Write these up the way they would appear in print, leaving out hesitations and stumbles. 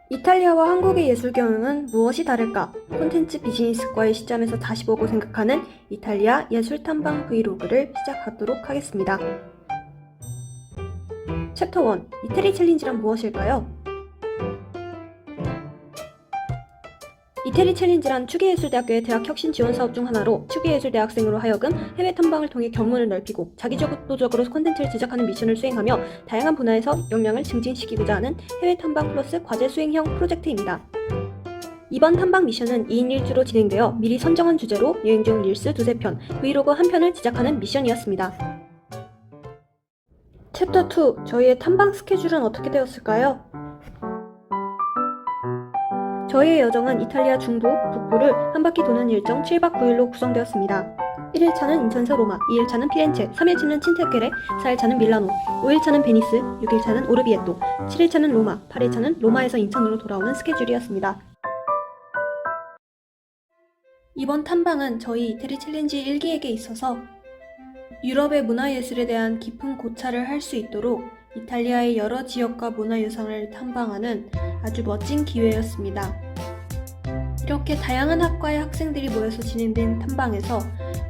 이탈리아와 한국의 예술 경영은 무엇이 다를까? 콘텐츠 비즈니스과의 시점에서 다시 보고 생각하는 이탈리아 예술 탐방 브이로그를 시작하도록 하겠습니다. 챕터 1. 이태리 챌린지란 무엇일까요? 이태리 챌린지란 추기예술대학교의 대학 혁신 지원 사업 중 하나로 추기예술대학생으로 하여금 해외 탐방을 통해 견문을 넓히고 자기주도적으로 콘텐츠를 제작하는 미션을 수행하며 다양한 분야에서 역량을 증진시키고자 하는 해외 탐방 플러스 과제 수행형 프로젝트입니다. 이번 탐방 미션은 2인 1주로 진행되어 미리 선정한 주제로 여행 중 릴스 2-3편, 브이로그 1편을 제작하는 미션이었습니다. 챕터 2. 저희의 탐방 스케줄은 어떻게 되었을까요? 저희의 여정은 이탈리아 중부, 북부를 한 바퀴 도는 일정 7박 9일로 구성되었습니다. 1일차는 인천에서 로마, 2일차는 피렌체, 3일차는 친테케레, 4일차는 밀라노, 5일차는 베니스, 6일차는 오르비에토, 7일차는 로마, 8일차는 로마에서 인천으로 돌아오는 스케줄이었습니다. 이번 탐방은 저희 이태리 챌린지 1기에게 있어서 유럽의 문화예술에 대한 깊은 고찰을 할 수 있도록 이탈리아의 여러 지역과 문화유산을 탐방하는 아주 멋진 기회였습니다. 이렇게 다양한 학과의 학생들이 모여서 진행된 탐방에서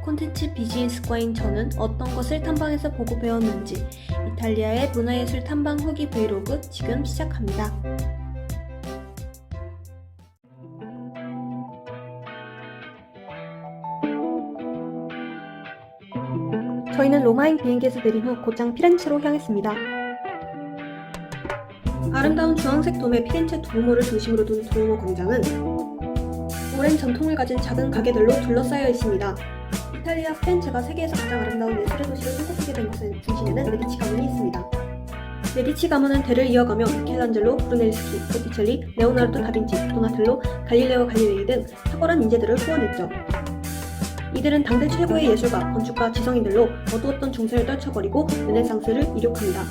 콘텐츠 비즈니스과인 저는 어떤 것을 탐방에서 보고 배웠는지 이탈리아의 문화예술 탐방 후기 브이로그 지금 시작합니다. 저희는 로마행 비행기에서 내린 후 곧장 피렌체로 향했습니다. 아름다운 주황색 돔의 피렌체 두오모를 중심으로 둔 두오모 광장은 오랜 전통을 가진 작은 가게들로 둘러싸여 있습니다. 이탈리아 피렌체가 세계에서 가장 아름다운 예술의 도시로 손꼽히게 된 것의 중심에는 메디치 가문이 있습니다. 메디치 가문은 대를 이어가며 미켈란젤로, 브루넬스키, 보티첼리, 레오나르도 다빈치, 도나텔로, 갈릴레오 갈릴레이 등 탁월한 인재들을 후원했죠. 이들은 당대 최고의 예술가, 건축가, 지성인들로 어두웠던 중세를 떨쳐버리고 르네상스를 이룩합니다.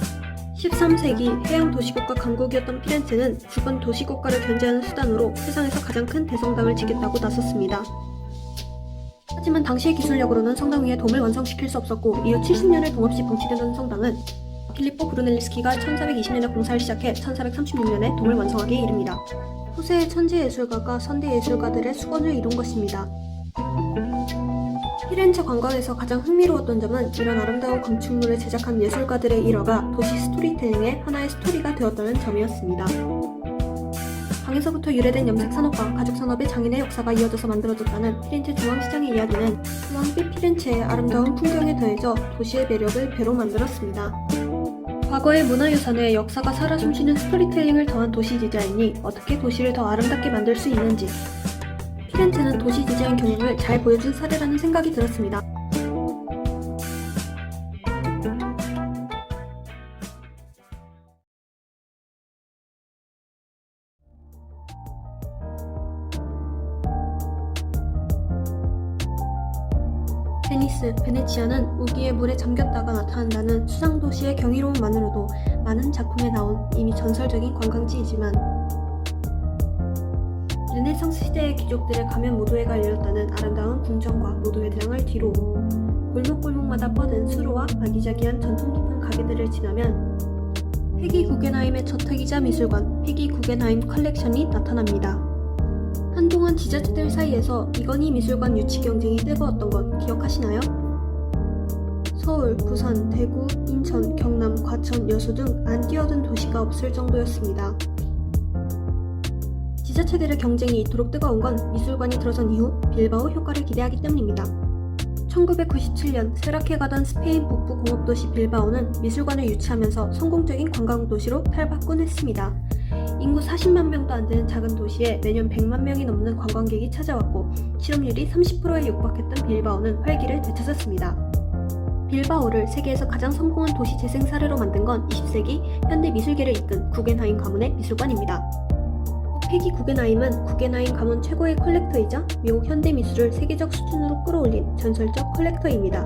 13세기 해양 도시국가 강국이었던 피렌체는 죽은 도시국가를 견제하는 수단으로 세상에서 가장 큰 대성당을 짓겠다고 나섰습니다. 하지만 당시의 기술력으로는 성당 위에 돔을 완성시킬 수 없었고 이후 70년을 동없이 방치되던 성당은 필리포 브루넬리스키가 1420년에 공사를 시작해 1436년에 돔을 완성하기에 이릅니다. 후세의 천재예술가가 선대예술가들의 수건을 이룬 것입니다. 피렌체 관광에서 가장 흥미로웠던 점은 이런 아름다운 건축물을 제작한 예술가들의 일화가 도시 스토리텔링의 하나의 스토리가 되었다는 점이었습니다. 방에서부터 유래된 염색산업과 가죽산업의 장인의 역사가 이어져서 만들어졌다는 피렌체 중앙시장의 이야기는 왕빛 피렌체의 아름다운 풍경에 더해져 도시의 매력을 배로 만들었습니다. 과거의 문화유산에 역사가 살아 숨쉬는 스토리텔링을 더한 도시 디자인이 어떻게 도시를 더 아름답게 만들 수 있는지 피렌체는 도시 디자인 경향을 잘 보여준 사례라는 생각이 들었습니다. 베니스, 베네치아는 우기에 물에 잠겼다가 나타난다는 수상도시의 경이로움만으로도 많은 작품에 나온 이미 전설적인 관광지이지만 르네상스 시대의 귀족들의 가면 무도회가 열렸다는 아름다운 궁전과 무도회 대장을 뒤로 골목골목마다 뻗은 수로와 아기자기한 전통 깊은 가게들을 지나면 페기 구겐하임의 저택이자 미술관 페기 구겐하임 컬렉션이 나타납니다. 한동안 지자체들 사이에서 이건희 미술관 유치 경쟁이 뜨거웠던 것 기억하시나요? 서울, 부산, 대구, 인천, 경남, 과천, 여수 등 안 뛰어든 도시가 없을 정도였습니다. 지자체들의 경쟁이 이토록 뜨거운 건 미술관이 들어선 이후 빌바오 효과를 기대하기 때문입니다. 1997년 쇠락해 가던 스페인 북부 공업도시 빌바오는 미술관을 유치하면서 성공적인 관광도시로 탈바꿈 했습니다. 인구 40만 명도 안 되는 작은 도시에 매년 100만 명이 넘는 관광객이 찾아왔고 실업률이 30%에 육박했던 빌바오는 활기를 되찾았습니다. 빌바오를 세계에서 가장 성공한 도시 재생 사례로 만든 건 20세기 현대 미술계를 이끈 구겐하임 가문의 미술관입니다. 페기 구겐하임은 구겐하임 가문 최고의 컬렉터이자 미국 현대미술을 세계적 수준으로 끌어올린 전설적 컬렉터입니다.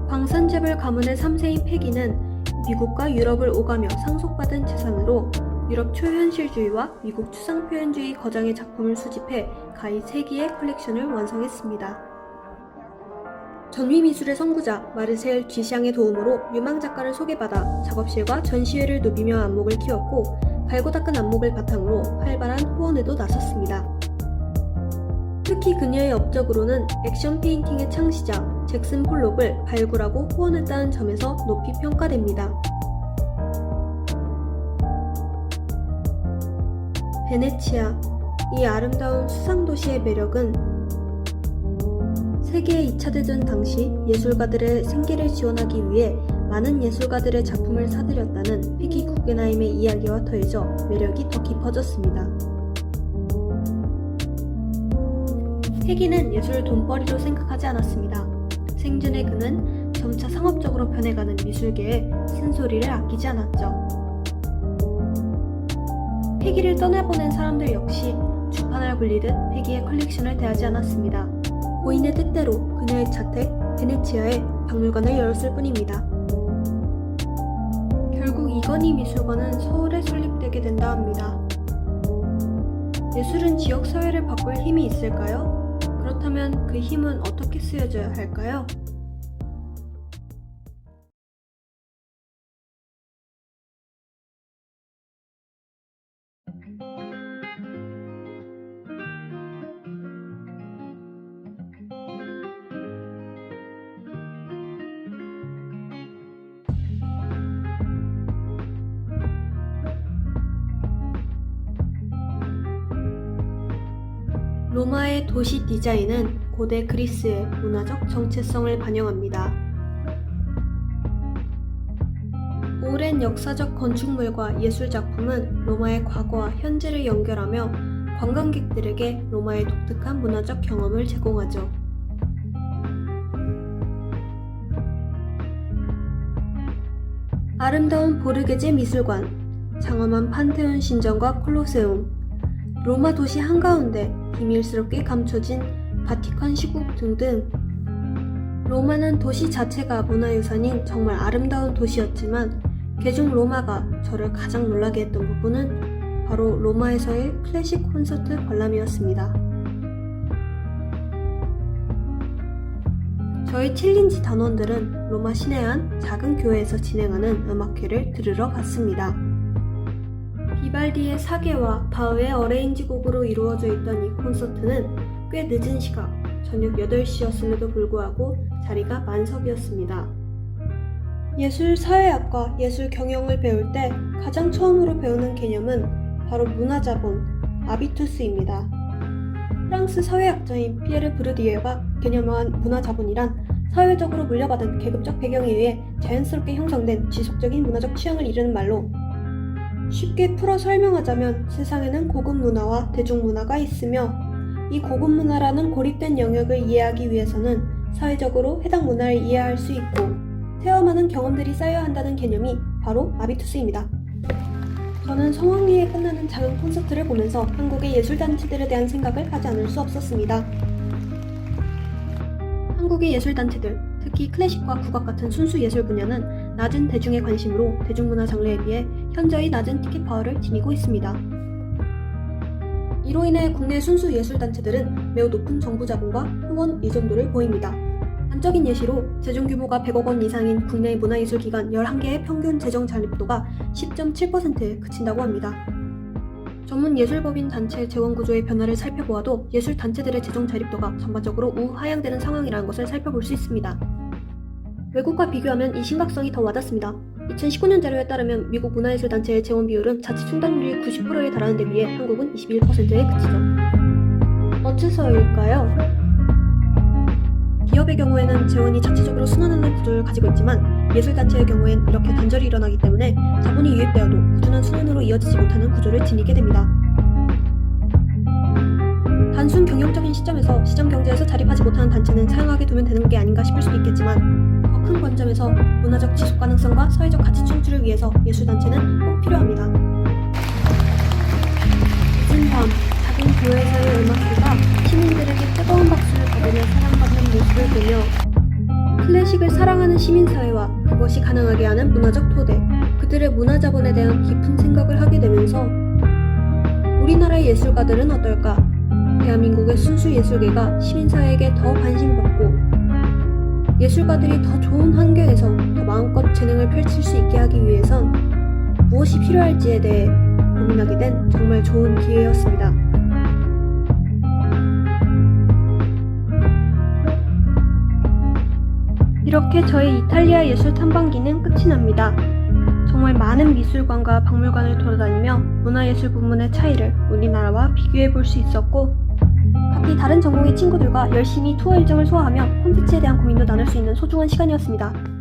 광산재벌 가문의 3세인 페기는 미국과 유럽을 오가며 상속받은 재산으로 유럽 초현실주의와 미국 추상표현주의 거장의 작품을 수집해 가히 3개의 컬렉션을 완성했습니다. 전위미술의 선구자 마르셀 쥐샹의 도움으로 유망 작가를 소개받아 작업실과 전시회를 누비며 안목을 키웠고 갈고 닦은 안목을 바탕으로 활발한 후원에도 나섰습니다. 특히 그녀의 업적으로는 액션 페인팅의 창시자 잭슨 폴록을 발굴하고 후원했다는 점에서 높이 평가됩니다. 베네치아, 이 아름다운 수상도시의 매력은 세계 2차 대전 당시 예술가들의 생계를 지원하기 위해 많은 예술가들의 작품을 사들였다는 페기 구겐하임의 이야기와 더해져 매력이 더 깊어졌습니다. 페기는 예술을 돈벌이로 생각하지 않았습니다. 생전에 그는 점차 상업적으로 변해가는 미술계에 쓴소리를 아끼지 않았죠. 페기를 떠나보낸 사람들 역시 주판을 굴리듯 페기의 컬렉션을 대하지 않았습니다. 고인의 뜻대로 그녀의 자택 베네치아에 박물관을 열었을 뿐입니다. 결국 이건희 미술관은 서울에 설립되게 된다 합니다. 예술은 지역 사회를 바꿀 힘이 있을까요? 그렇다면 그 힘은 어떻게 쓰여져야 할까요? 로마의 도시 디자인은 고대 그리스의 문화적 정체성을 반영합니다. 오랜 역사적 건축물과 예술작품은 로마의 과거와 현재를 연결하며 관광객들에게 로마의 독특한 문화적 경험을 제공하죠. 아름다운 보르게제 미술관, 장엄한 판테온 신전과 콜로세움, 로마 도시 한가운데 비밀스럽게 감춰진 바티칸 시국 등등. 로마는 도시 자체가 문화유산인 정말 아름다운 도시였지만 개중 로마가 저를 가장 놀라게 했던 부분은 바로 로마에서의 클래식 콘서트 관람이었습니다. 저희 챌린지 단원들은 로마 시내 한 작은 교회에서 진행하는 음악회를 들으러 갔습니다. 비발디의 사계와 바흐의 어레인지 곡으로 이루어져 있던 이 콘서트는 꽤 늦은 시각, 저녁 8시였음에도 불구하고 자리가 만석이었습니다. 예술 사회학과 예술 경영을 배울 때 가장 처음으로 배우는 개념은 바로 문화자본, 아비투스입니다. 프랑스 사회학자인 피에르 브르디에가 개념화한 문화자본이란 사회적으로 물려받은 계급적 배경에 의해 자연스럽게 형성된 지속적인 문화적 취향을 이르는 말로, 쉽게 풀어 설명하자면 세상에는 고급 문화와 대중 문화가 있으며 이 고급 문화라는 고립된 영역을 이해하기 위해서는 사회적으로 해당 문화를 이해할 수 있고 체험하는 경험들이 쌓여야 한다는 개념이 바로 아비투스입니다. 저는 성황리에 끝나는 작은 콘서트를 보면서 한국의 예술단체들에 대한 생각을 하지 않을 수 없었습니다. 한국의 예술단체들, 특히 클래식과 국악 같은 순수 예술 분야는 낮은 대중의 관심으로 대중문화 장르에 비해 현저히 낮은 티켓 파워를 지니고 있습니다. 이로 인해 국내 순수 예술단체들은 매우 높은 정부 자본과 후원 의존도를 보입니다. 단적인 예시로 재정 규모가 100억 원 이상인 국내 문화예술기관 11개의 평균 재정 잔입도가 10.7%에 그친다고 합니다. 전문 예술법인 단체 재원 구조의 변화를 살펴보아도 예술단체들의 재정 자립도가 전반적으로 우하향되는 상황이라는 것을 살펴볼 수 있습니다. 외국과 비교하면 이 심각성이 더 와닿습니다. 2019년 자료에 따르면 미국 문화예술단체의 재원 비율은 자치 충당률이 90%에 달하는 데 비해 한국은 21%에 그치죠. 어째서일까요? 기업의 경우에는 재원이 자체적으로 순환하는 구조를 가지고 있지만 예술단체의 경우엔 이렇게 단절이 일어나기 때문에 자본이 유입되어도 꾸준한 순환으로 이어지지 못하는 구조를 지니게 됩니다. 단순 경영적인 시점에서 시장경제에서 자립하지 못하는 단체는 사용하게 두면 되는 게 아닌가 싶을 수도 있겠지만 더 큰 관점에서 문화적 지속 가능성과 사회적 가치 창출을 위해서 예술단체는 꼭 필요합니다. 늦은 밤, 작은 교회에서의 음악회가 시민들에게 뜨거운 박수를 받으며 사랑받는 모습을 보며 클래식을 사랑하는 시민사회와 그것이 가능하게 하는 문화적 토대, 그들의 문화자본에 대한 깊은 생각을 하게 되면서 우리나라의 예술가들은 어떨까? 대한민국의 순수 예술계가 시민사회에게 더 관심받고 예술가들이 더 좋은 환경에서 더 마음껏 재능을 펼칠 수 있게 하기 위해선 무엇이 필요할지에 대해 고민하게 된 정말 좋은 기회였습니다. 이렇게 저의 이탈리아 예술 탐방기는 끝이 납니다. 정말 많은 미술관과 박물관을 돌아다니며 문화예술 부문의 차이를 우리나라와 비교해 볼 수 있었고, 각기 다른 전공의 친구들과 열심히 투어 일정을 소화하며 콘텐츠에 대한 고민도 나눌 수 있는 소중한 시간이었습니다.